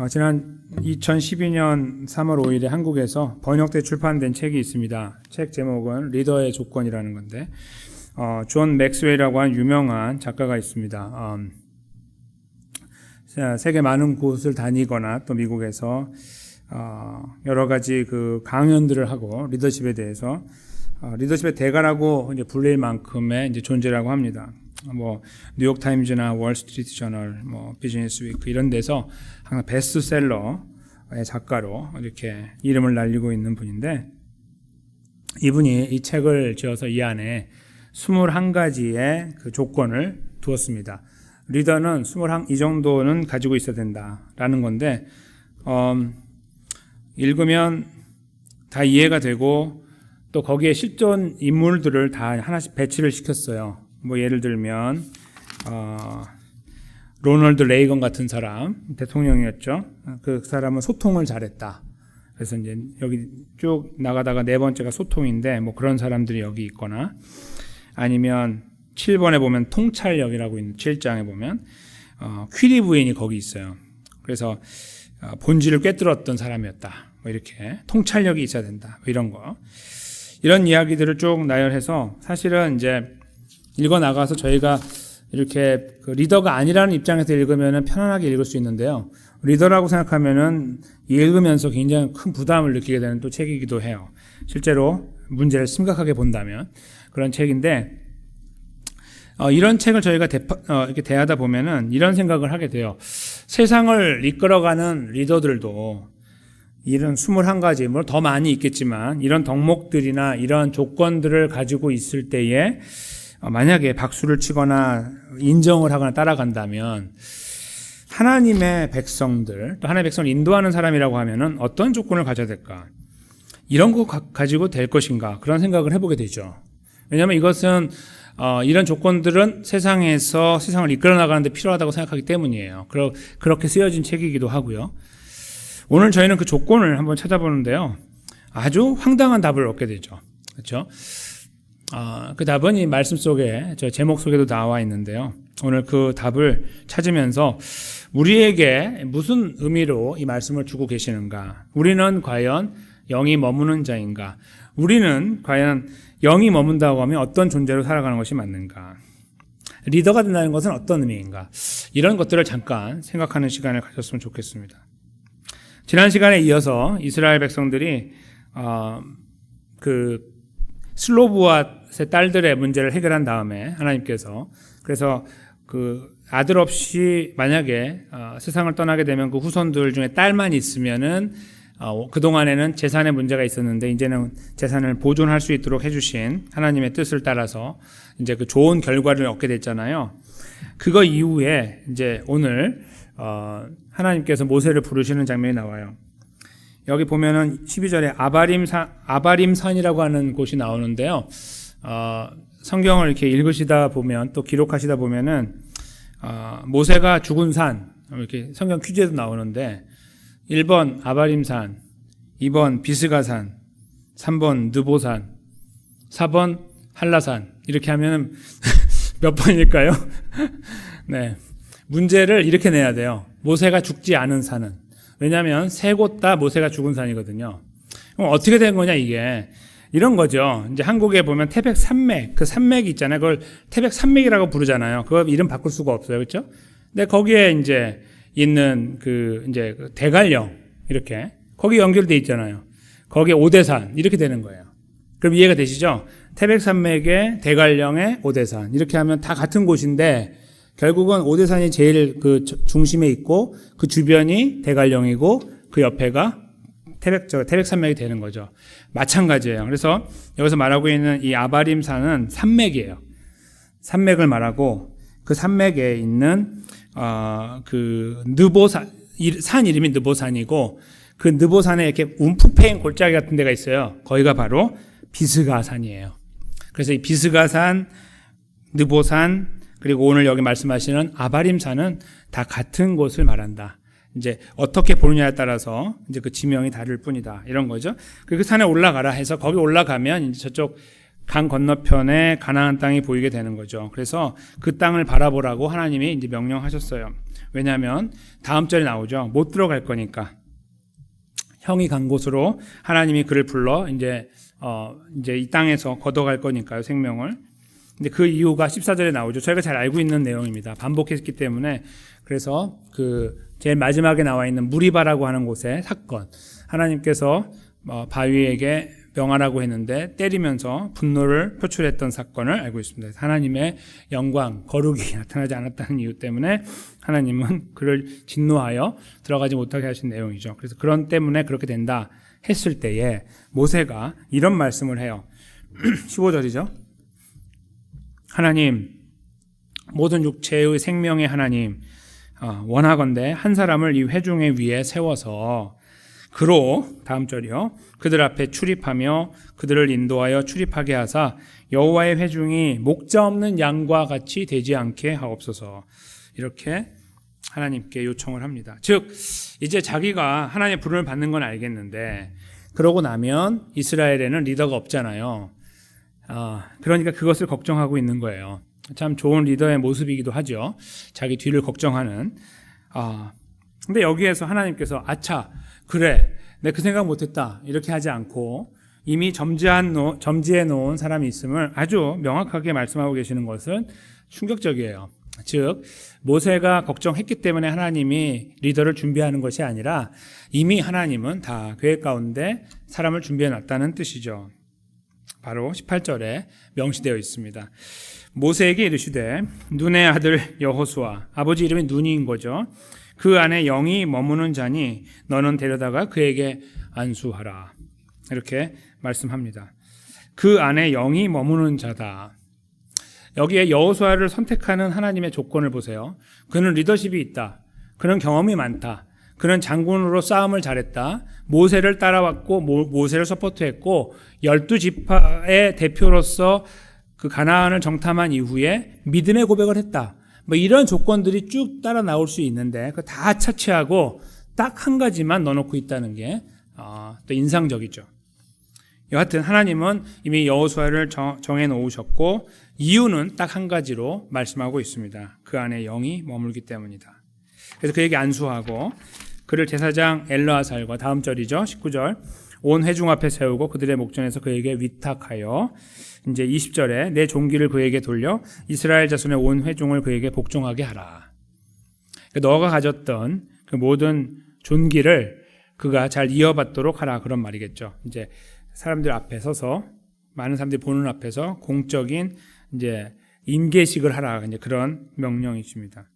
지난 2012년 3월 5일에 한국에서 번역돼 출판된 책이 있습니다. 책 제목은 리더의 조건이라는 건데, 존 맥스웰이라고 하는 유명한 작가가 있습니다. 세계 많은 곳을 다니거나 또 미국에서 여러 가지 그 강연들을 하고 리더십에 대해서 리더십의 대가라고 이제 불릴 만큼의 이제 존재라고 합니다. 뉴욕 타임즈나 월스트리트 저널, 비즈니스 위크 이런 데서 항상 베스트셀러의 작가로 이렇게 이름을 날리고 있는 분인데, 이분이 이 책을 지어서 이 안에 21가지의 그 조건을 두었습니다. 리더는 이 정도는 가지고 있어야 된다라는 건데, 읽으면 다 이해가 되고 또 거기에 실존 인물들을 다 하나씩 배치를 시켰어요. 예를 들면 로널드 레이건 같은 사람, 대통령이었죠. 그 사람은 소통을 잘했다. 그래서 이제 여기 쭉 나가다가 네 번째가 소통인데, 그런 사람들이 여기 있거나, 아니면 7번에 보면 통찰력이라고 있는 7장에 보면 퀴리 부인이 거기 있어요. 그래서 본질을 꿰뚫었던 사람이었다. 이렇게 통찰력이 있어야 된다. 이런 거. 이런 이야기들을 쭉 나열해서 사실은 이제 읽어 나가서 저희가 이렇게 그 리더가 아니라는 입장에서 읽으면 편안하게 읽을 수 있는데요. 리더라고 생각하면은 읽으면서 굉장히 큰 부담을 느끼게 되는 또 책이기도 해요. 실제로 문제를 심각하게 본다면 그런 책인데, 이런 책을 저희가 이렇게 대하다 보면은 이런 생각을 하게 돼요. 세상을 이끌어가는 리더들도 이런 21가지, 더 많이 있겠지만 이런 덕목들이나 이런 조건들을 가지고 있을 때에 만약에 박수를 치거나 인정을 하거나 따라간다면 하나님의 백성들, 또 하나님의 백성을 인도하는 사람이라고 하면은 어떤 조건을 가져야 될까? 이런 거 가지고 될 것인가? 그런 생각을 해보게 되죠. 왜냐하면 이것은 이런 조건들은 세상에서 세상을 이끌어 나가는 데 필요하다고 생각하기 때문이에요. 그렇게 쓰여진 책이기도 하고요. 오늘 저희는 그 조건을 한번 찾아보는데요. 아주 황당한 답을 얻게 되죠. 그렇죠? 그 답은 이 말씀 속에, 저 제목 속에도 나와 있는데요. 오늘 그 답을 찾으면서 우리에게 무슨 의미로 이 말씀을 주고 계시는가? 우리는 과연 영이 머무는 자인가? 우리는 과연 영이 머문다고 하면 어떤 존재로 살아가는 것이 맞는가? 리더가 된다는 것은 어떤 의미인가? 이런 것들을 잠깐 생각하는 시간을 가졌으면 좋겠습니다. 지난 시간에 이어서 이스라엘 백성들이 그 슬로브앗의 딸들의 문제를 해결한 다음에 하나님께서, 그래서 그 아들 없이 만약에 세상을 떠나게 되면 그 후손들 중에 딸만 있으면은 그동안에는 재산의 문제가 있었는데 이제는 재산을 보존할 수 있도록 해주신 하나님의 뜻을 따라서 이제 그 좋은 결과를 얻게 됐잖아요. 그거 이후에 이제 오늘 하나님께서 모세를 부르시는 장면이 나와요. 여기 보면은 12절에 아바림산이라고 하는 곳이 나오는데요. 성경을 이렇게 읽으시다 보면, 또 기록하시다 보면은 모세가 죽은 산, 이렇게 성경 퀴즈에도 나오는데 1번 아바림산, 2번 비스가산, 3번 느보산, 4번 한라산, 이렇게 하면 몇 번일까요? 네, 문제를 이렇게 내야 돼요. 모세가 죽지 않은 산은. 왜냐하면 세 곳 다 모세가 죽은 산이거든요. 그럼 어떻게 된 거냐, 이게. 이런 거죠. 이제 한국에 보면 태백 산맥, 그 산맥이 있잖아요. 그걸 태백 산맥이라고 부르잖아요. 그거 이름 바꿀 수가 없어요. 그렇죠? 근데 거기에 이제 있는 이제 대관령, 이렇게. 거기 연결돼 있잖아요. 거기에 오대산, 이렇게 되는 거예요. 그럼 이해가 되시죠? 태백 산맥에 대관령에 오대산. 이렇게 하면 다 같은 곳인데, 결국은 오대산이 제일 그 중심에 있고 그 주변이 대관령이고 그 옆에가 태백산맥이 되는 거죠. 마찬가지예요. 그래서 여기서 말하고 있는 이 아바림산은 산맥이에요. 산맥을 말하고 그 산맥에 있는 그 느보산, 산 이름이 느보산이고 그 느보산에 이렇게 움푹 패인 골짜기 같은 데가 있어요. 거기가 바로 비스가산이에요. 그래서 이 비스가산, 느보산, 그리고 오늘 여기 말씀하시는 아바림산은 다 같은 곳을 말한다. 이제 어떻게 보느냐에 따라서 이제 그 지명이 다를 뿐이다. 이런 거죠. 그 산에 올라가라 해서 거기 올라가면 이제 저쪽 강 건너편에 가나안 땅이 보이게 되는 거죠. 그래서 그 땅을 바라보라고 하나님이 이제 명령하셨어요. 왜냐하면 다음 절에 나오죠. 못 들어갈 거니까. 형이 간 곳으로 하나님이 그를 불러 이제 이 땅에서 걷어갈 거니까요, 생명을. 근데 그 이유가 14절에 나오죠. 저희가 잘 알고 있는 내용입니다. 반복했기 때문에. 그래서 그 제일 마지막에 나와 있는 무리바라고 하는 곳의 사건. 하나님께서 바위에게 명하라고 했는데 때리면서 분노를 표출했던 사건을 알고 있습니다. 하나님의 영광, 거룩이 나타나지 않았다는 이유 때문에 하나님은 그를 진노하여 들어가지 못하게 하신 내용이죠. 그래서 그런 때문에 그렇게 된다 했을 때에 모세가 이런 말씀을 해요. 15절이죠. 하나님, 모든 육체의 생명의 하나님, 원하건대 한 사람을 이 회중의 위에 세워서 그로 다음 절이요. 그들 앞에 출입하며 그들을 인도하여 출입하게 하사 여호와의 회중이 목자 없는 양과 같이 되지 않게 하옵소서. 이렇게 하나님께 요청을 합니다. 즉 이제 자기가 하나님의 부름을 받는 건 알겠는데 그러고 나면 이스라엘에는 리더가 없잖아요. 그러니까 그것을 걱정하고 있는 거예요. 참 좋은 리더의 모습이기도 하죠. 자기 뒤를 걱정하는. 근데 여기에서 하나님께서 아차 그래 내가 그 생각 못했다 이렇게 하지 않고 이미 점지해 놓은 사람이 있음을 아주 명확하게 말씀하고 계시는 것은 충격적이에요. 즉 모세가 걱정했기 때문에 하나님이 리더를 준비하는 것이 아니라 이미 하나님은 다 계획 가운데 사람을 준비해 놨다는 뜻이죠. 바로 18절에 명시되어 있습니다. 모세에게 이르시되 눈의 아들 여호수아, 아버지 이름이 눈인 거죠. 그 안에 영이 머무는 자니 너는 데려다가 그에게 안수하라. 이렇게 말씀합니다. 그 안에 영이 머무는 자다. 여기에 여호수아를 선택하는 하나님의 조건을 보세요. 그는 리더십이 있다. 그는 경험이 많다. 그는 장군으로 싸움을 잘했다. 모세를 따라왔고 모세를 서포트했고 12지파의 대표로서 그 가나안을 정탐한 이후에 믿음의 고백을 했다. 뭐 이런 조건들이 쭉 따라 나올 수 있는데 그 다 차치하고 딱 한 가지만 넣어놓고 있다는 게 또 인상적이죠. 여하튼 하나님은 이미 여호수아를 정해 놓으셨고 이유는 딱 한 가지로 말씀하고 있습니다. 그 안에 영이 머물기 때문이다. 그래서 그에게 안수하고 그를 제사장 엘르아살과 다음 절이죠. 19절 온 회중 앞에 세우고 그들의 목전에서 그에게 위탁하여 이제 20절에 내 종기를 그에게 돌려 이스라엘 자손의 온 회중을 그에게 복종하게 하라. 그러니까 너가 가졌던 그 모든 존귀를 그가 잘 이어받도록 하라 그런 말이겠죠. 이제 사람들 앞에 서서 많은 사람들이 보는 앞에서 공적인 이제 임계식을 하라 이제 그런 명령이십니다.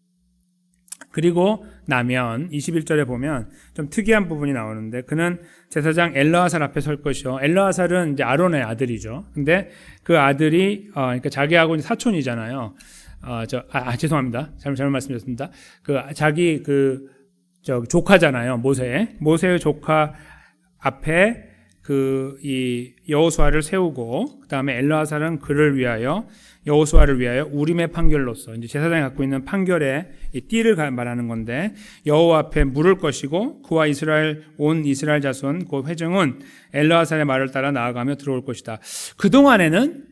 그리고 나면 21절에 보면 좀 특이한 부분이 나오는데 그는 제사장 엘르아살 앞에 설 것이요. 엘르아살은 이제 아론의 아들이죠. 근데 그 아들이 그러니까 자기하고 사촌이잖아요. 죄송합니다. 잘못 말씀드렸습니다. 자기 조카잖아요. 모세의 조카 앞에 이 여호수아를 세우고 그다음에 엘르아살은 그를 위하여 여호수아를 위하여 우림의 판결로서 이제 제사장이 갖고 있는 판결의 이 띠를 말하는 건데 여호와 앞에 물을 것이고 그와 온 이스라엘 자손 그 회중은 엘르아살의 말을 따라 나아가며 들어올 것이다. 그 동안에는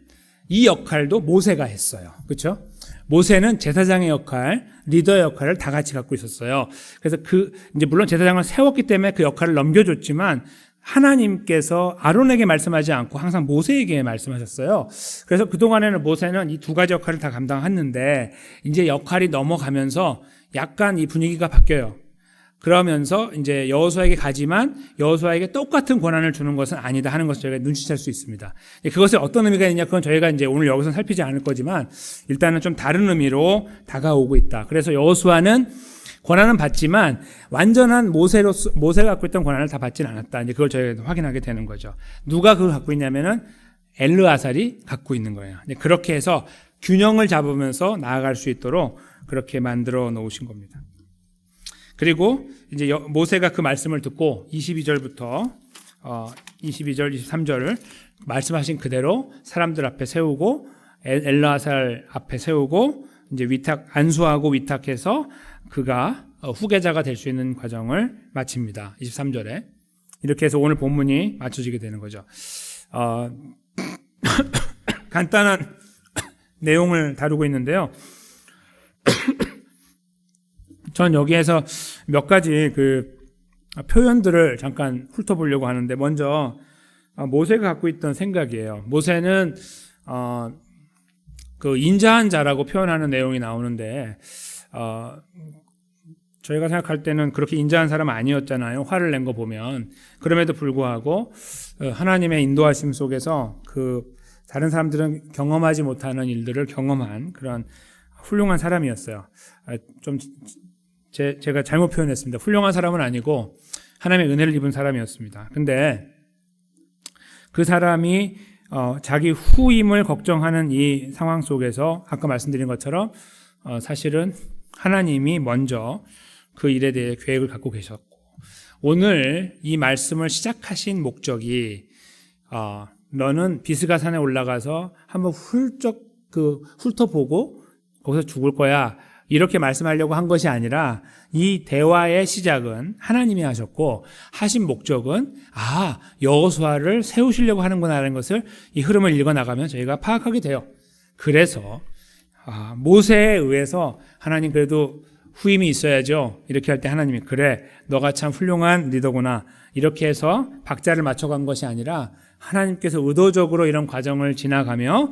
이 역할도 모세가 했어요. 그렇죠? 모세는 제사장의 역할, 리더의 역할을 다 같이 갖고 있었어요. 그래서 이제 물론 제사장을 세웠기 때문에 그 역할을 넘겨줬지만 하나님께서 아론에게 말씀하지 않고 항상 모세에게 말씀하셨어요. 그래서 그동안에는 모세는 이 두 가지 역할을 다 감당했는데 이제 역할이 넘어가면서 약간 이 분위기가 바뀌어요. 그러면서 이제 여호수아에게 가지만 여호수아에게 똑같은 권한을 주는 것은 아니다 하는 것을 저희가 눈치챌 수 있습니다. 그것이 어떤 의미가 있냐 그건 저희가 이제 오늘 여기서 살피지 않을 거지만 일단은 좀 다른 의미로 다가오고 있다. 그래서 여호수아는 권한은 받지만 완전한 모세가 갖고 있던 권한을 다 받지는 않았다. 이제 그걸 저희가 확인하게 되는 거죠. 누가 그걸 갖고 있냐면은 엘르아살이 갖고 있는 거예요. 그렇게 해서 균형을 잡으면서 나아갈 수 있도록 그렇게 만들어 놓으신 겁니다. 그리고 이제 모세가 그 말씀을 듣고 22절부터 22절, 23절을 말씀하신 그대로 사람들 앞에 세우고 엘르아살 앞에 세우고 이제 안수하고 위탁해서 그가 후계자가 될 수 있는 과정을 마칩니다. 23절에 이렇게 해서 오늘 본문이 맞춰지게 되는 거죠. 간단한 내용을 다루고 있는데요. 전 여기에서 몇 가지 그 표현들을 잠깐 훑어보려고 하는데, 먼저 모세가 갖고 있던 생각이에요. 모세는 그 인자한 자라고 표현하는 내용이 나오는데, 저희가 생각할 때는 그렇게 인자한 사람 아니었잖아요. 화를 낸 거 보면. 그럼에도 불구하고 하나님의 인도하심 속에서 그 다른 사람들은 경험하지 못하는 일들을 경험한 그런 훌륭한 사람이었어요. 제가 잘못 표현했습니다. 훌륭한 사람은 아니고 하나님의 은혜를 입은 사람이었습니다. 근데 그 사람이 자기 후임을 걱정하는 이 상황 속에서 아까 말씀드린 것처럼 사실은 하나님이 먼저 그 일에 대해 계획을 갖고 계셨고, 오늘 이 말씀을 시작하신 목적이 너는 비스가산에 올라가서 한번 훌쩍 훑어보고 거기서 죽을 거야, 이렇게 말씀하려고 한 것이 아니라, 이 대화의 시작은 하나님이 하셨고 하신 목적은 여호수아를 세우시려고 하는구나라는 것을, 이 흐름을 읽어나가면 저희가 파악하게 돼요. 그래서 모세에 의해서 하나님 그래도 후임이 있어야죠, 이렇게 할 때 하나님이 그래, 너가 참 훌륭한 리더구나, 이렇게 해서 박자를 맞춰간 것이 아니라 하나님께서 의도적으로 이런 과정을 지나가며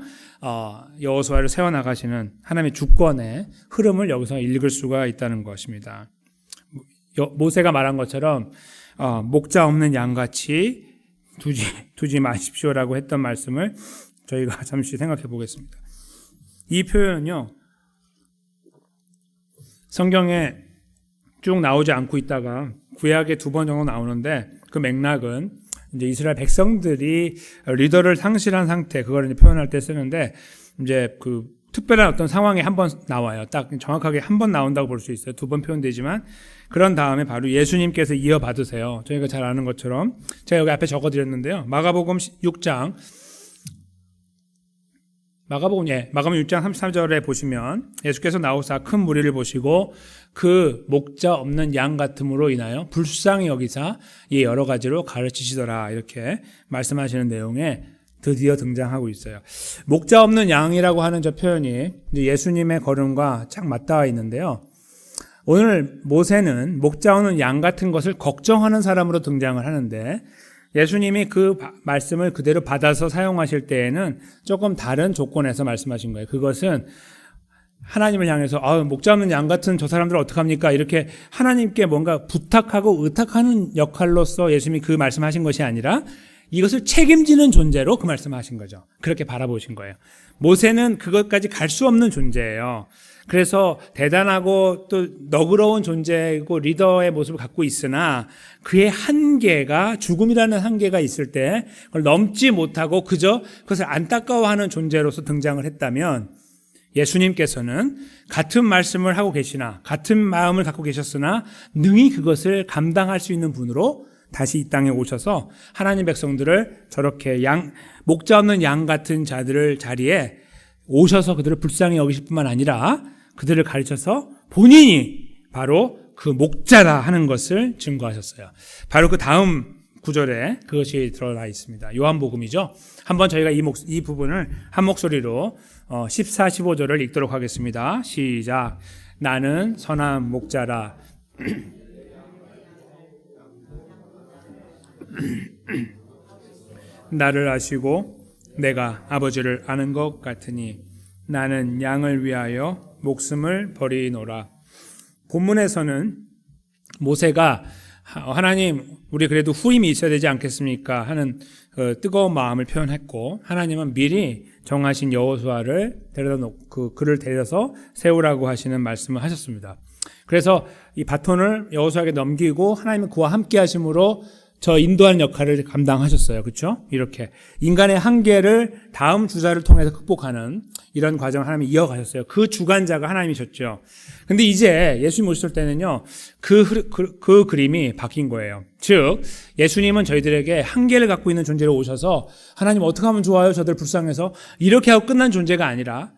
여호수아를 세워나가시는 하나님의 주권의 흐름을 여기서 읽을 수가 있다는 것입니다. 모세가 말한 것처럼 목자 없는 양같이 두지 마십시오라고 했던 말씀을 저희가 잠시 생각해 보겠습니다. 이 표현은요, 성경에 쭉 나오지 않고 있다가 구약에 2번 정도 나오는데, 그 맥락은 이제 이스라엘 백성들이 리더를 상실한 상태, 그걸 이제 표현할 때 쓰는데, 이제 그 특별한 어떤 상황에 한 번 나와요. 딱 정확하게 한 번 나온다고 볼 수 있어요. 2번 표현되지만, 그런 다음에 바로 예수님께서 이어받으세요. 저희가 잘 아는 것처럼 제가 여기 앞에 적어드렸는데요. 마가복음 6장 33절에 보시면 예수께서 나오사 큰 무리를 보시고 그 목자 없는 양 같음으로 인하여 불쌍히 여기사 이 여러 가지로 가르치시더라, 이렇게 말씀하시는 내용에 드디어 등장하고 있어요. 목자 없는 양이라고 하는 저 표현이 예수님의 걸음과 쫙 맞닿아 있는데요. 오늘 모세는 목자 없는 양 같은 것을 걱정하는 사람으로 등장을 하는데, 예수님이 그 말씀을 그대로 받아서 사용하실 때에는 조금 다른 조건에서 말씀하신 거예요. 그것은 하나님을 향해서 목자 없는 양 같은 저 사람들 어떡합니까? 이렇게 하나님께 뭔가 부탁하고 의탁하는 역할로서 예수님이 그 말씀하신 것이 아니라 이것을 책임지는 존재로 그 말씀하신 거죠. 그렇게 바라보신 거예요. 모세는 그것까지 갈 수 없는 존재예요. 그래서 대단하고 또 너그러운 존재이고 리더의 모습을 갖고 있으나 그의 한계가, 죽음이라는 한계가 있을 때 그걸 넘지 못하고 그저 그것을 안타까워하는 존재로서 등장을 했다면, 예수님께서는 같은 말씀을 하고 계시나 같은 마음을 갖고 계셨으나 능히 그것을 감당할 수 있는 분으로 다시 이 땅에 오셔서 하나님 백성들을 저렇게 목자 없는 양 같은 자들을 자리에 오셔서 그들을 불쌍히 여기실 뿐만 아니라 그들을 가르쳐서 본인이 바로 그 목자다 하는 것을 증거하셨어요. 바로 그 다음 구절에 그것이 드러나 있습니다. 요한복음이죠. 한번 저희가 이 부분을 한 목소리로 14, 15절을 읽도록 하겠습니다. 시작. 나는 선한 목자라. 나를 아시고 내가 아버지를 아는 것 같으니 나는 양을 위하여 목숨을 버리노라. 본문에서는 모세가 하나님, 우리 그래도 후임이 있어야 되지 않겠습니까? 하는 뜨거운 마음을 표현했고, 하나님은 미리 정하신 여호수아를 데려다 놓고 그를 데려서 세우라고 하시는 말씀을 하셨습니다. 그래서 이 바톤을 여호수아에게 넘기고 하나님은 그와 함께 하심으로 저 인도하는 역할을 감당하셨어요. 그렇죠? 이렇게 인간의 한계를 다음 주자를 통해서 극복하는 이런 과정을 하나님이 이어가셨어요. 그 주관자가 하나님이셨죠. 근데 이제 예수님 오실 때는요, 그 그림이 바뀐 거예요. 즉, 예수님은 저희들에게 한계를 갖고 있는 존재로 오셔서 하나님 어떻게 하면 좋아요? 저들 불쌍해서 이렇게 하고 끝난 존재가 아니라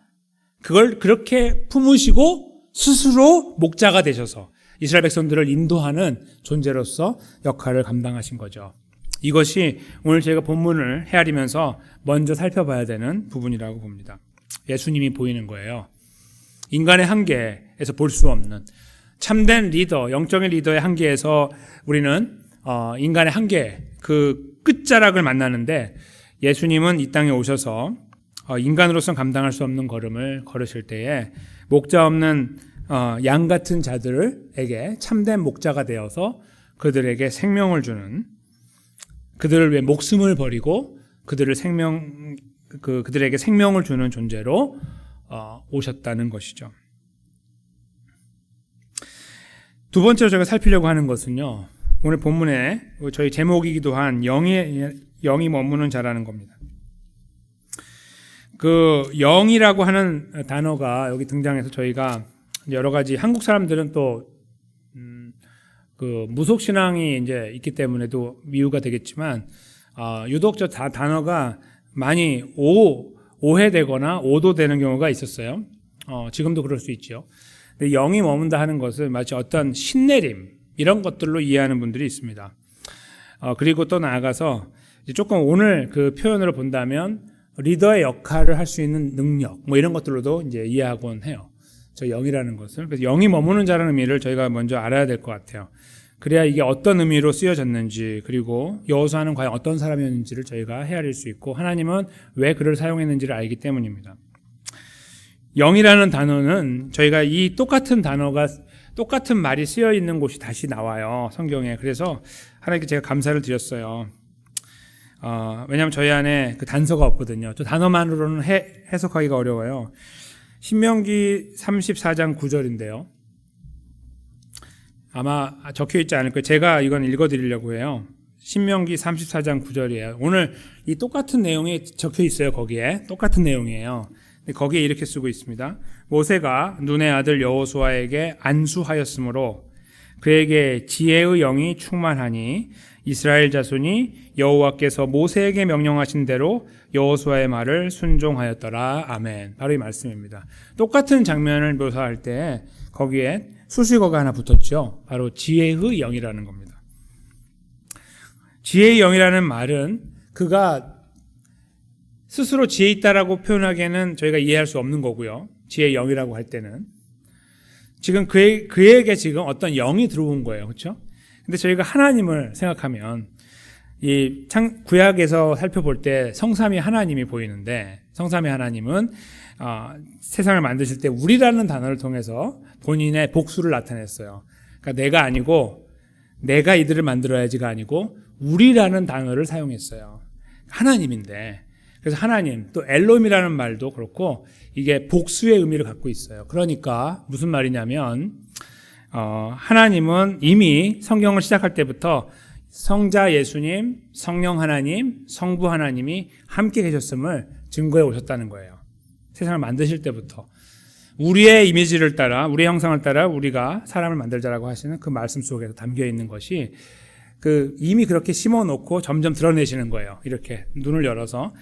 그걸 그렇게 품으시고 스스로 목자가 되셔서 이스라엘 백성들을 인도하는 존재로서 역할을 감당하신 거죠. 이것이 오늘 제가 본문을 헤아리면서 먼저 살펴봐야 되는 부분이라고 봅니다. 예수님이 보이는 거예요. 인간의 한계에서 볼 수 없는 참된 리더, 영적인 리더의 한계에서 우리는 인간의 한계, 그 끝자락을 만나는데 예수님은 이 땅에 오셔서 인간으로서는 감당할 수 없는 걸음을 걸으실 때에 목자 없는 양 같은 자들에게 참된 목자가 되어서 그들에게 생명을 주는, 그들을 위해 목숨을 버리고 그들에게 생명을 주는 존재로 오셨다는 것이죠. 두 번째로 제가 살피려고 하는 것은요, 오늘 본문에 저희 제목이기도 한 영이 머무는 자라는 겁니다. 그 영이라고 하는 단어가 여기 등장해서 저희가 여러 가지 한국 사람들은 또 그 무속 신앙이 이제 있기 때문에도 미우가 되겠지만 유독 저 단어가 많이 오해되거나 오도되는 경우가 있었어요. 지금도 그럴 수 있죠. 근데 영이 머문다 하는 것은 마치 어떤 신내림 이런 것들로 이해하는 분들이 있습니다. 그리고 또 나아가서 조금 오늘 그 표현으로 본다면 리더의 역할을 할 수 있는 능력 뭐 이런 것들로도 이제 이해하곤 해요. 저 영이라는 것을. 그래서 영이 머무는 자라는 의미를 저희가 먼저 알아야 될 것 같아요. 그래야 이게 어떤 의미로 쓰여졌는지, 그리고 여호수아는 과연 어떤 사람이었는지를 저희가 헤아릴 수 있고 하나님은 왜 그를 사용했는지를 알기 때문입니다. 영이라는 단어는 저희가 이 똑같은 단어가 똑같은 말이 쓰여 있는 곳이 다시 나와요, 성경에. 그래서 하나님께 제가 감사를 드렸어요. 왜냐하면 저희 안에 그 단서가 없거든요. 저 단어만으로는 해석하기가 어려워요. 신명기 34장 9절인데요. 아마 적혀 있지 않을 거예요. 제가 이건 읽어드리려고 해요. 신명기 34장 9절이에요. 오늘 이 똑같은 내용이 적혀 있어요. 거기에 똑같은 내용이에요. 거기에 이렇게 쓰고 있습니다. 모세가 눈의 아들 여호수아에게 안수하였으므로 그에게 지혜의 영이 충만하니 이스라엘 자손이 여호와께서 모세에게 명령하신 대로 여호수아의 말을 순종하였더라. 아멘. 바로 이 말씀입니다. 똑같은 장면을 묘사할 때 거기에 수식어가 하나 붙었죠. 바로 지혜의 영이라는 겁니다. 지혜의 영이라는 말은 그가 스스로 지혜 있다라고 표현하기에는 저희가 이해할 수 없는 거고요. 지혜의 영이라고 할 때는 지금 그에게 지금 어떤 영이 들어온 거예요. 그렇죠? 근데 저희가 하나님을 생각하면 이 구약에서 살펴볼 때 성삼위 하나님이 보이는데, 성삼위 하나님은 세상을 만드실 때 우리라는 단어를 통해서 본인의 복수를 나타냈어요. 그러니까 내가 아니고 내가 이들을 만들어야지가 아니고 우리라는 단어를 사용했어요. 하나님인데, 그래서 하나님, 또 엘롬이라는 말도 그렇고 이게 복수의 의미를 갖고 있어요. 그러니까 무슨 말이냐면 하나님은 이미 성경을 시작할 때부터 성자 예수님, 성령 하나님, 성부 하나님이 함께 계셨음을 증거해 오셨다는 거예요. 세상을 만드실 때부터 우리의 이미지를 따라, 우리의 형상을 따라 우리가 사람을 만들자라고 하시는 그 말씀 속에서 담겨 있는 것이 이미 그렇게 심어놓고 점점 드러내시는 거예요. 이렇게 눈을 열어서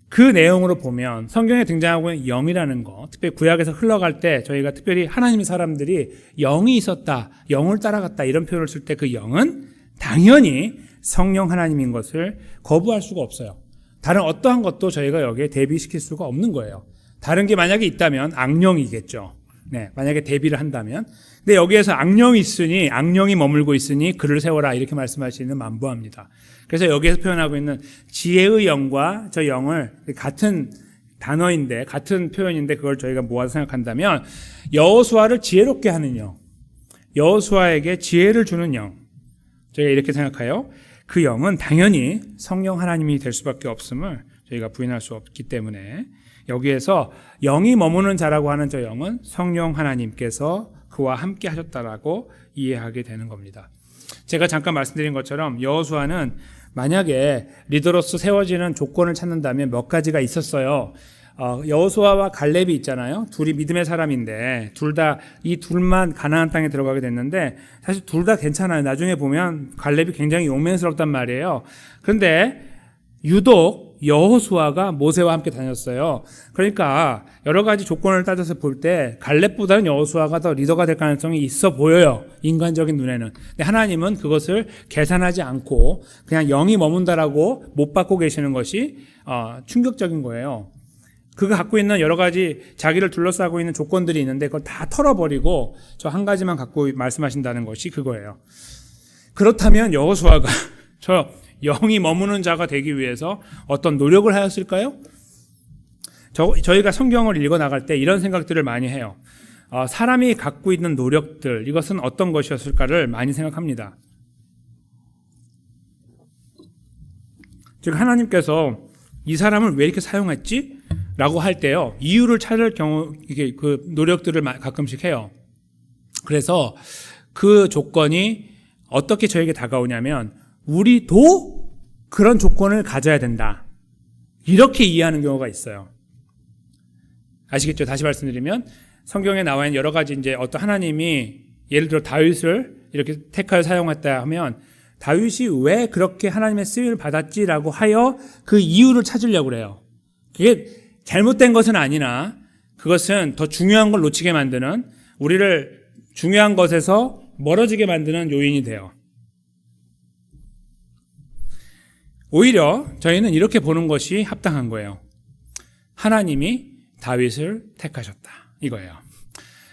그 내용으로 보면 성경에 등장하고 있는 영이라는 거, 특별히 구약에서 흘러갈 때 저희가 특별히 하나님의 사람들이 영이 있었다, 영을 따라갔다 이런 표현을 쓸 때 그 영은 당연히 성령 하나님인 것을 거부할 수가 없어요. 다른 어떠한 것도 저희가 여기에 대비시킬 수가 없는 거예요. 다른 게 만약에 있다면 악령이겠죠. 네, 만약에 대비를 한다면. 근데 여기에서 악령이 있으니, 악령이 머물고 있으니 그를 세워라 이렇게 말씀하시는 만부합니다. 그래서 여기에서 표현하고 있는 지혜의 영과 저 영을 같은 단어인데, 같은 표현인데 그걸 저희가 모아서 생각한다면 여호수아를 지혜롭게 하는 영, 여호수아에게 지혜를 주는 영, 저희가 이렇게 생각해요. 그 영은 당연히 성령 하나님이 될 수밖에 없음을 저희가 부인할 수 없기 때문에 여기에서 영이 머무는 자라고 하는 저 영은 성령 하나님께서 그와 함께 하셨다라고 이해하게 되는 겁니다. 제가 잠깐 말씀드린 것처럼 여호수아는 만약에 리더로서 세워지는 조건을 찾는다면 몇 가지가 있었어요. 여호수아와 갈렙이 있잖아요. 둘이 믿음의 사람인데 이 둘만 가나안 땅에 들어가게 됐는데 사실 둘 다 괜찮아요. 나중에 보면 갈렙이 굉장히 용맹스럽단 말이에요. 그런데 유독 여호수아가 모세와 함께 다녔어요. 그러니까 여러 가지 조건을 따져서 볼 때 갈렙보다는 여호수아가 더 리더가 될 가능성이 있어 보여요. 인간적인 눈에는. 근데 하나님은 그것을 계산하지 않고 그냥 영이 머문다라고 못 받고 계시는 것이 충격적인 거예요. 그가 갖고 있는 여러 가지 자기를 둘러싸고 있는 조건들이 있는데 그걸 다 털어버리고 저 한 가지만 갖고 말씀하신다는 것이 그거예요. 그렇다면 여호수아가 저 영이 머무는 자가 되기 위해서 어떤 노력을 하였을까요? 저희가 성경을 읽어 나갈 때 이런 생각들을 많이 해요. 사람이 갖고 있는 노력들, 이것은 어떤 것이었을까를 많이 생각합니다. 즉 하나님께서 이 사람을 왜 이렇게 사용했지? 라고 할 때요, 이유를 찾을 경우 이게 그 노력들을 가끔씩 해요. 그래서 그 조건이 어떻게 저에게 다가오냐면 우리도 그런 조건을 가져야 된다, 이렇게 이해하는 경우가 있어요. 아시겠죠? 다시 말씀드리면 성경에 나와 있는 여러 가지 이제 어떤 하나님이 예를 들어 다윗을 이렇게 택하여 사용했다 하면 다윗이 왜 그렇게 하나님의 쓰임을 받았지라고 하여 그 이유를 찾으려고 그래요. 그게 잘못된 것은 아니나 그것은 더 중요한 걸 놓치게 만드는, 우리를 중요한 것에서 멀어지게 만드는 요인이 돼요. 오히려 저희는 이렇게 보는 것이 합당한 거예요. 하나님이 다윗을 택하셨다, 이거예요.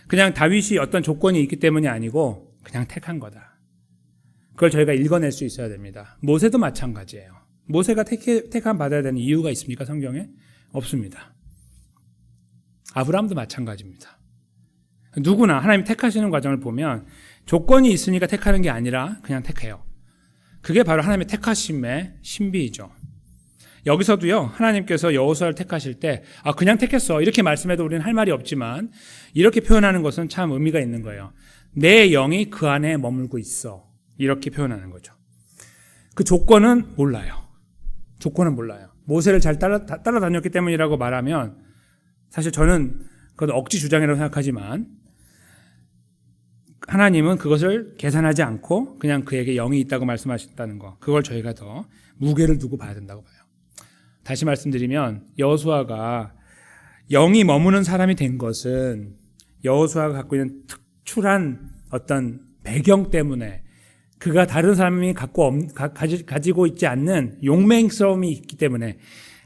그냥 다윗이 어떤 조건이 있기 때문이 아니고 그냥 택한 거다. 그걸 저희가 읽어낼 수 있어야 됩니다. 모세도 마찬가지예요. 모세가 택함 받아야 되는 이유가 있습니까? 성경에? 없습니다. 아브라함도 마찬가지입니다. 누구나 하나님 택하시는 과정을 보면 조건이 있으니까 택하는 게 아니라 그냥 택해요. 그게 바로 하나님의 택하심의 신비이죠. 여기서도요, 하나님께서 여호수아를 택하실 때 그냥 택했어, 이렇게 말씀해도 우리는 할 말이 없지만 이렇게 표현하는 것은 참 의미가 있는 거예요. 내 영이 그 안에 머물고 있어, 이렇게 표현하는 거죠. 그 조건은 몰라요. 조건은 몰라요. 모세를 잘 따라다녔기 때문이라고 말하면 사실 저는 그건 억지 주장이라고 생각하지만 하나님은 그것을 계산하지 않고 그냥 그에게 영이 있다고 말씀하셨다는 거, 그걸 저희가 더 무게를 두고 봐야 된다고 봐요. 다시 말씀드리면 여호수아가 영이 머무는 사람이 된 것은 여호수아가 갖고 있는 특출한 어떤 배경 때문에, 그가 다른 사람이 가지고 있지 않는 용맹스러움이 있기 때문에,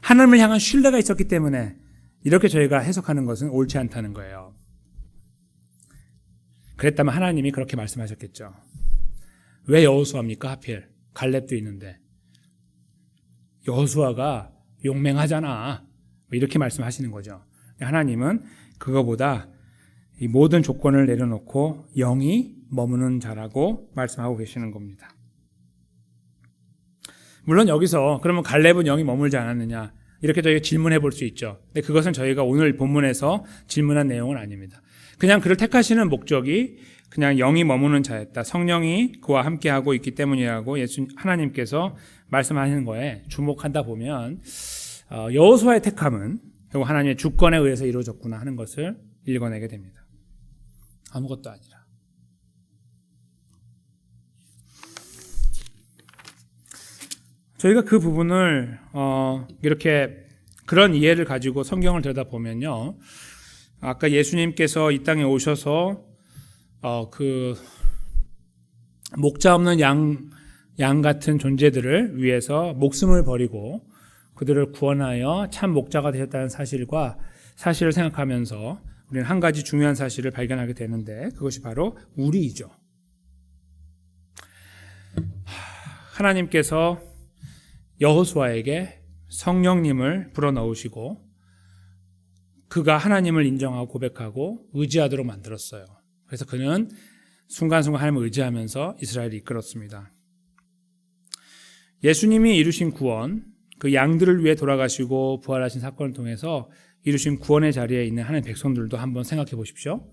하나님을 향한 신뢰가 있었기 때문에 이렇게 저희가 해석하는 것은 옳지 않다는 거예요. 그랬다면 하나님이 그렇게 말씀하셨겠죠. 왜 여호수아입니까? 하필 갈렙도 있는데. 여호수아가 용맹하잖아, 이렇게 말씀하시는 거죠. 하나님은 그거보다 이 모든 조건을 내려놓고 영이 머무는 자라고 말씀하고 계시는 겁니다. 물론 여기서 그러면 갈렙은 영이 머물지 않았느냐, 이렇게 저희가 질문해 볼 수 있죠. 근데 그것은 저희가 오늘 본문에서 질문한 내용은 아닙니다. 그냥 그를 택하시는 목적이 그냥 영이 머무는 자였다, 성령이 그와 함께하고 있기 때문이라고 하나님께서 말씀하시는 거에 주목한다 보면 여호수아의 택함은 결국 하나님의 주권에 의해서 이루어졌구나 하는 것을 읽어내게 됩니다. 아무것도 아니라. 저희가 그 부분을 이렇게 그런 이해를 가지고 성경을 들여다보면요, 아까 예수님께서 이 땅에 오셔서 그 목자 없는 양 같은 존재들을 위해서 목숨을 버리고 그들을 구원하여 참 목자가 되셨다는 사실을 생각하면서 우리는 한 가지 중요한 사실을 발견하게 되는데, 그것이 바로 우리이죠. 하나님께서 여호수아에게 성령님을 불어넣으시고 그가 하나님을 인정하고 고백하고 의지하도록 만들었어요. 그래서 그는 순간순간 하나님을 의지하면서 이스라엘을 이끌었습니다. 예수님이 이루신 구원, 그 양들을 위해 돌아가시고 부활하신 사건을 통해서 이루신 구원의 자리에 있는 하나님의 백성들도 한번 생각해 보십시오.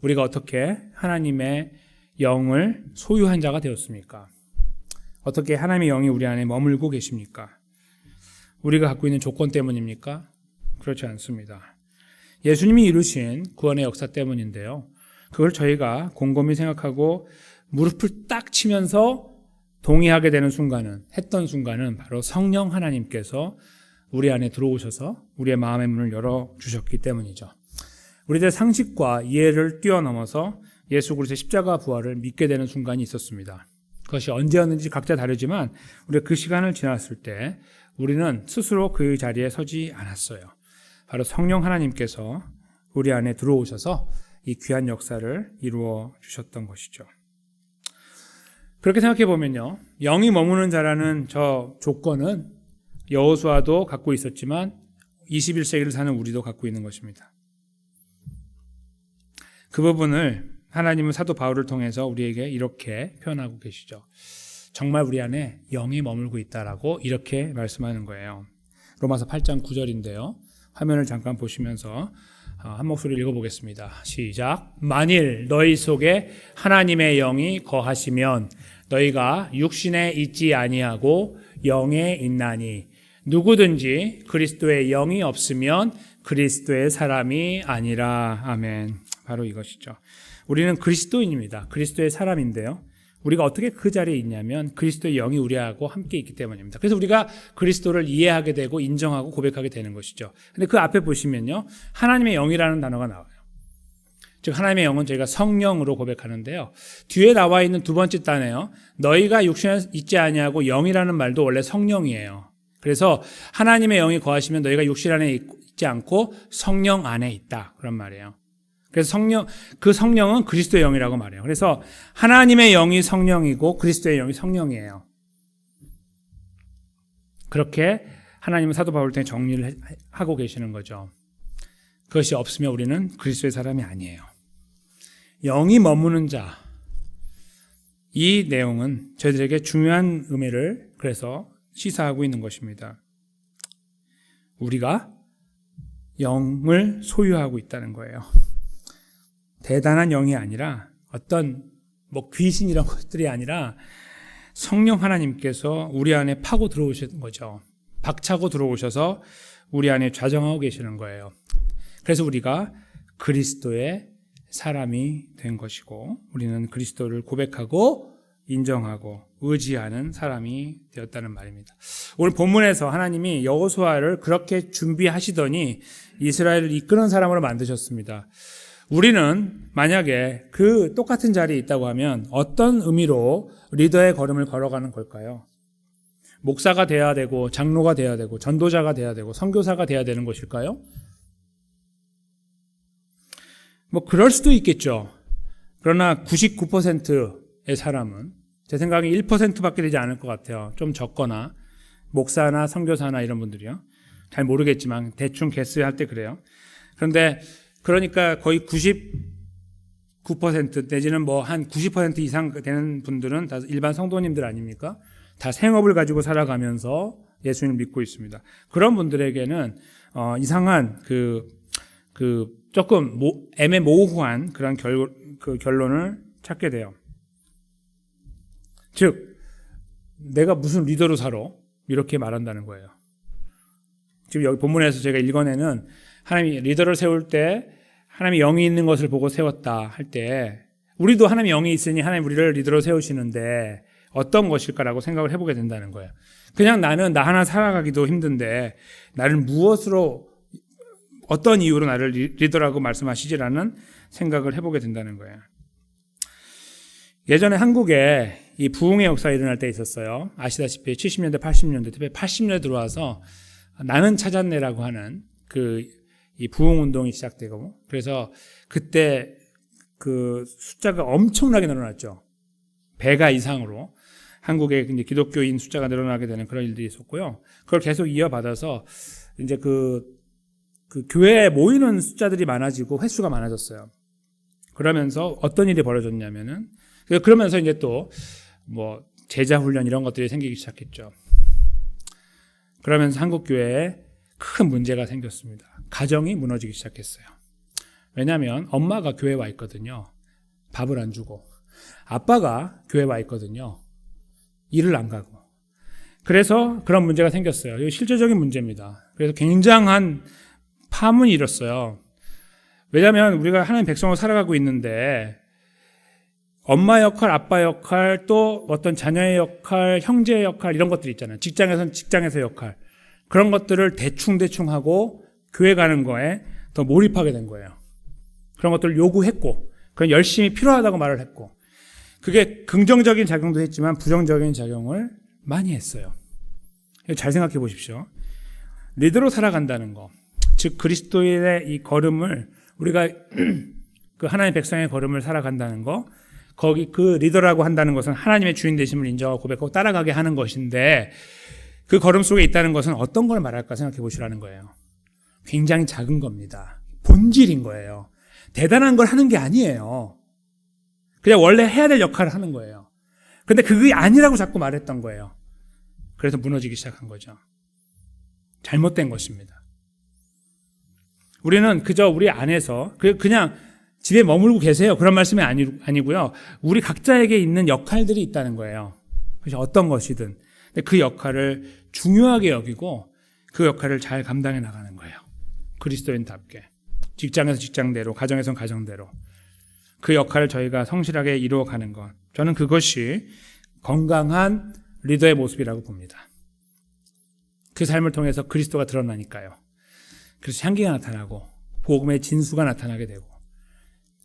우리가 어떻게 하나님의 영을 소유한 자가 되었습니까? 어떻게 하나님의 영이 우리 안에 머물고 계십니까? 우리가 갖고 있는 조건 때문입니까? 그렇지 않습니다. 예수님이 이루신 구원의 역사 때문인데요, 그걸 저희가 곰곰이 생각하고 무릎을 딱 치면서 동의하게 되는 순간은, 했던 순간은 바로 성령 하나님께서 우리 안에 들어오셔서 우리의 마음의 문을 열어주셨기 때문이죠. 우리들의 상식과 이해를 뛰어넘어서 예수 그리스도의 십자가 부활을 믿게 되는 순간이 있었습니다. 그것이 언제였는지 각자 다르지만 우리가 그 시간을 지났을 때 우리는 스스로 그 자리에 서지 않았어요. 바로 성령 하나님께서 우리 안에 들어오셔서 이 귀한 역사를 이루어 주셨던 것이죠. 그렇게 생각해 보면요, 영이 머무는 자라는 저 조건은 여호수아도 갖고 있었지만 21세기를 사는 우리도 갖고 있는 것입니다. 그 부분을 하나님은 사도 바울을 통해서 우리에게 이렇게 표현하고 계시죠. 정말 우리 안에 영이 머물고 있다라고 이렇게 말씀하는 거예요. 로마서 8장 9절인데요. 화면을 잠깐 보시면서 한 목소리 읽어보겠습니다. 시작. 만일 너희 속에 하나님의 영이 거하시면 너희가 육신에 있지 아니하고 영에 있나니 누구든지 그리스도의 영이 없으면 그리스도의 사람이 아니라. 아멘. 바로 이것이죠. 우리는 그리스도인입니다. 그리스도의 사람인데요. 우리가 어떻게 그 자리에 있냐면 그리스도의 영이 우리하고 함께 있기 때문입니다. 그래서 우리가 그리스도를 이해하게 되고 인정하고 고백하게 되는 것이죠. 근데 그 앞에 보시면요, 하나님의 영이라는 단어가 나와요. 즉 하나님의 영은 저희가 성령으로 고백하는데요. 뒤에 나와 있는 두 번째 단어예요. 너희가 육신에 있지 아니하고 영이라는 말도 원래 성령이에요. 그래서 하나님의 영이 거하시면 너희가 육신 안에 있지 않고 성령 안에 있다, 그런 말이에요. 그래서 그 성령은 그리스도의 영이라고 말해요. 그래서 하나님의 영이 성령이고 그리스도의 영이 성령이에요. 그렇게 하나님은 사도 바울을 통해 정리를 하고 계시는 거죠. 그것이 없으면 우리는 그리스도의 사람이 아니에요. 영이 머무는 자, 이 내용은 저희들에게 중요한 의미를 그래서 시사하고 있는 것입니다. 우리가 영을 소유하고 있다는 거예요. 대단한 영이 아니라 어떤 귀신 이런 것들이 아니라 성령 하나님께서 우리 안에 파고 들어오시는 거죠. 박차고 들어오셔서 우리 안에 좌정하고 계시는 거예요. 그래서 우리가 그리스도의 사람이 된 것이고 우리는 그리스도를 고백하고 인정하고 의지하는 사람이 되었다는 말입니다. 오늘 본문에서 하나님이 여호수아를 그렇게 준비하시더니 이스라엘을 이끄는 사람으로 만드셨습니다. 우리는 만약에 그 똑같은 자리에 있다고 하면 어떤 의미로 리더의 걸음을 걸어가는 걸까요? 목사가 돼야 되고 장로가 돼야 되고 전도자가 돼야 되고 선교사가 돼야 되는 것일까요? 그럴 수도 있겠죠. 그러나 99%의 사람은 제 생각에 1%밖에 되지 않을 것 같아요. 좀 적거나 목사나 선교사나 이런 분들이요. 잘 모르겠지만 대충 개수할 때 그래요. 그러니까 거의 99% 내지는 한 90% 이상 되는 분들은 다 일반 성도님들 아닙니까? 다 생업을 가지고 살아가면서 예수님을 믿고 있습니다. 그런 분들에게는 이상한 조금 애매모호한 그런 결론을 찾게 돼요. 즉 내가 무슨 리더로 살아? 이렇게 말한다는 거예요. 지금 여기 본문에서 제가 읽어내는 하나님이 리더를 세울 때 하나님이 영이 있는 것을 보고 세웠다 할 때 우리도 하나님이 영이 있으니 하나님 우리를 리더로 세우시는데 어떤 것일까라고 생각을 해보게 된다는 거예요. 그냥 나는 나 하나 살아가기도 힘든데 나를 무엇으로 어떤 이유로 나를 리더라고 말씀하시지라는 생각을 해보게 된다는 거예요. 예전에 한국에 이 부흥의 역사가 일어날 때 있었어요. 아시다시피 70년대, 80년대, 특히 80년대 들어와서 나는 찾았네라고 하는 이 부흥 운동이 시작되고 그래서 그때 그 숫자가 엄청나게 늘어났죠. 배가 이상으로 한국의 이제 기독교인 숫자가 늘어나게 되는 그런 일들이 있었고요. 그걸 계속 이어받아서 이제 그 교회에 모이는 숫자들이 많아지고 횟수가 많아졌어요. 그러면서 어떤 일이 벌어졌냐면은 그러면서 이제 또 제자 훈련 이런 것들이 생기기 시작했죠. 그러면서 한국 교회에 큰 문제가 생겼습니다. 가정이 무너지기 시작했어요. 왜냐하면 엄마가 교회에 와 있거든요. 밥을 안 주고 아빠가 교회에 와 있거든요. 일을 안 가고. 그래서 그런 문제가 생겼어요. 이거 실제적인 문제입니다. 그래서 굉장한 파문이 일었어요. 왜냐하면 우리가 하나님 백성으로 살아가고 있는데 엄마 역할, 아빠 역할, 또 어떤 자녀의 역할, 형제의 역할 이런 것들 있잖아요. 직장에서는 직장에서 역할. 그런 것들을 대충 하고 교회 가는 거에 더 몰입하게 된 거예요. 그런 것들을 요구했고 그건 열심히 필요하다고 말을 했고 그게 긍정적인 작용도 했지만 부정적인 작용을 많이 했어요. 잘 생각해 보십시오. 리더로 살아간다는 거, 즉 그리스도인의 이 걸음을 우리가 그 하나님의 백성의 걸음을 살아간다는 거, 거기 그 리더라고 한다는 것은 하나님의 주인 되심을 인정하고 고백하고 따라가게 하는 것인데 그 걸음 속에 있다는 것은 어떤 걸 말할까 생각해 보시라는 거예요. 굉장히 작은 겁니다. 본질인 거예요. 대단한 걸 하는 게 아니에요. 그냥 원래 해야 될 역할을 하는 거예요. 근데 그게 아니라고 자꾸 말했던 거예요. 그래서 무너지기 시작한 거죠. 잘못된 것입니다. 우리는 그저 우리 안에서 그냥 집에 머물고 계세요. 그런 말씀이 아니고요. 우리 각자에게 있는 역할들이 있다는 거예요. 그래서 어떤 것이든 그 역할을 중요하게 여기고 그 역할을 잘 감당해 나가는 거예요. 그리스도인답게. 직장에서 직장대로, 가정에서는 가정대로. 그 역할을 저희가 성실하게 이루어가는 것. 저는 그것이 건강한 리더의 모습이라고 봅니다. 그 삶을 통해서 그리스도가 드러나니까요. 그래서 향기가 나타나고 복음의 진수가 나타나게 되고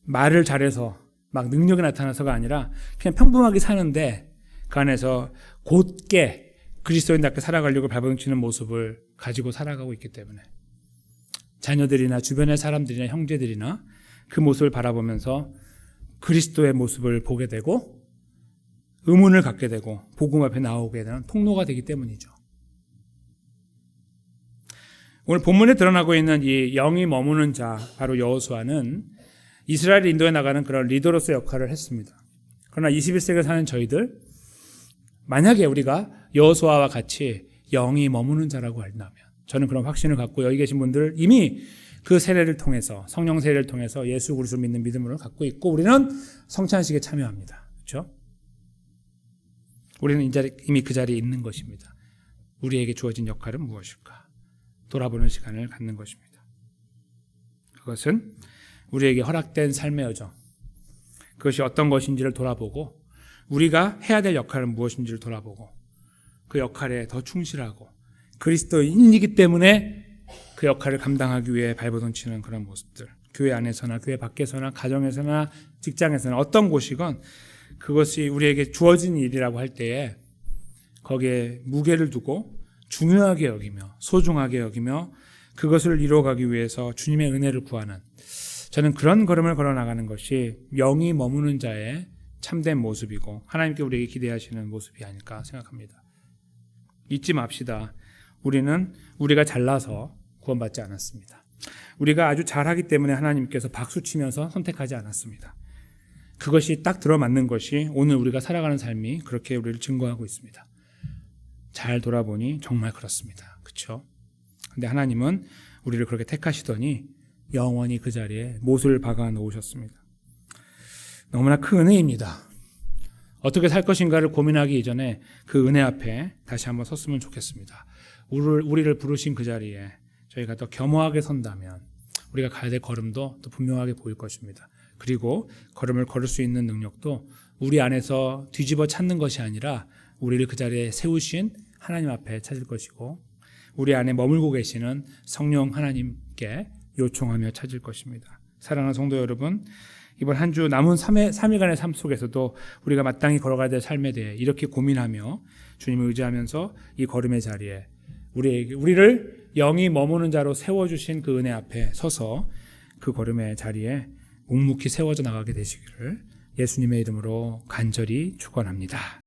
말을 잘해서 막 능력이 나타나서가 아니라 그냥 평범하게 사는데 그 안에서 곧게 그리스도인답게 살아가려고 발버둥치는 모습을 가지고 살아가고 있기 때문에 자녀들이나 주변의 사람들이나 형제들이나 그 모습을 바라보면서 그리스도의 모습을 보게 되고 의문을 갖게 되고 복음 앞에 나오게 되는 통로가 되기 때문이죠. 오늘 본문에 드러나고 있는 이 영이 머무는 자, 바로 여호수아는 이스라엘을 인도해 나가는 그런 리더로서의 역할을 했습니다. 그러나 21세기에 사는 저희들, 만약에 우리가 여호수아와 같이 영이 머무는 자라고 한다면, 저는 그런 확신을 갖고 여기 계신 분들 이미 그 세례를 통해서, 성령 세례를 통해서 예수 그리스도를 믿는 믿음을 갖고 있고 우리는 성찬식에 참여합니다. 그렇죠? 우리는 이미 그 자리에 있는 것입니다. 우리에게 주어진 역할은 무엇일까? 돌아보는 시간을 갖는 것입니다. 그것은 우리에게 허락된 삶의 여정, 그것이 어떤 것인지를 돌아보고 우리가 해야 될 역할은 무엇인지를 돌아보고 그 역할에 더 충실하고 그리스도인이기 때문에 그 역할을 감당하기 위해 발버둥치는 그런 모습들, 교회 안에서나 교회 밖에서나 가정에서나 직장에서나 어떤 곳이건 그것이 우리에게 주어진 일이라고 할 때에 거기에 무게를 두고 중요하게 여기며 소중하게 여기며 그것을 이루어가기 위해서 주님의 은혜를 구하는, 저는 그런 걸음을 걸어나가는 것이 영이 머무는 자의 참된 모습이고 하나님께 우리에게 기대하시는 모습이 아닐까 생각합니다. 잊지 맙시다. 우리는 우리가 잘나서 구원받지 않았습니다. 우리가 아주 잘하기 때문에 하나님께서 박수치면서 선택하지 않았습니다. 그것이 딱 들어맞는 것이 오늘 우리가 살아가는 삶이 그렇게 우리를 증거하고 있습니다. 잘 돌아보니 정말 그렇습니다. 그렇죠? 근데 하나님은 우리를 그렇게 택하시더니 영원히 그 자리에 못을 박아 놓으셨습니다. 너무나 큰 은혜입니다. 어떻게 살 것인가를 고민하기 이전에 그 은혜 앞에 다시 한번 섰으면 좋겠습니다. 우리를 부르신 그 자리에 저희가 더 겸허하게 선다면 우리가 가야 될 걸음도 더 분명하게 보일 것입니다. 그리고 걸음을 걸을 수 있는 능력도 우리 안에서 뒤집어 찾는 것이 아니라 우리를 그 자리에 세우신 하나님 앞에 찾을 것이고 우리 안에 머물고 계시는 성령 하나님께 요청하며 찾을 것입니다. 사랑하는 성도 여러분, 이번 한 주 남은 3일간의 삶 속에서도 우리가 마땅히 걸어가야 될 삶에 대해 이렇게 고민하며 주님을 의지하면서 이 걸음의 자리에 우리를 영이 머무는 자로 세워주신 그 은혜 앞에 서서 그 걸음의 자리에 묵묵히 세워져 나가게 되시기를 예수님의 이름으로 간절히 축원합니다.